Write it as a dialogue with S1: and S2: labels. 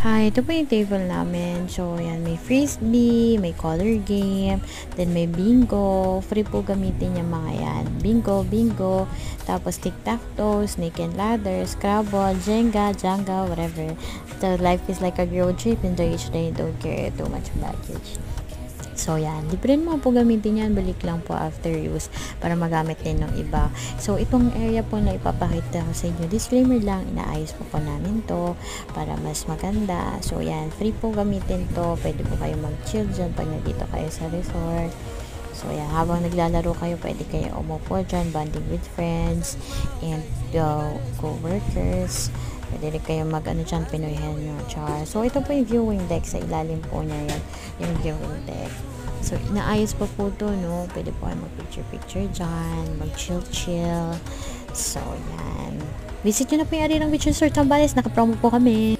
S1: Hi, ito po yung table namin. So, yan, may frisbee, may color game, then may bingo. Free po gamitin yung mga yan. Bingo, tapos tic-tac-toe, snake and ladder, Scrabble, Jenga, whatever. The life is like a road trip. Enjoy each day, don't carry too much baggage. So, yan. Libre mo po gamitin yan. Balik lang po after use para magamit din ng iba. So, itong area po na ipapakita ko sa inyo. Disclaimer lang, inaayos po namin to para mas maganda. So, yan. Free po gamitin to. Pwede po kayo mag-chill dyan pag nandito kayo sa resort. So, yan. Habang naglalaro kayo, pwede kayo umupo dyan, bonding with friends and co-workers. Pwede rin kayo mag-ano dyan, pinuhin nyo, char. So, ito po yung viewing deck. Sa ilalim po niya yan, yung viewing deck. So, inaayos pa po to, no? Pwede po kayo mag-picture-picture dyan, mag-chill-chill. So, yan. Visit nyo na po yung Arirang Beach Resort Zambales. Naka-promo po kami.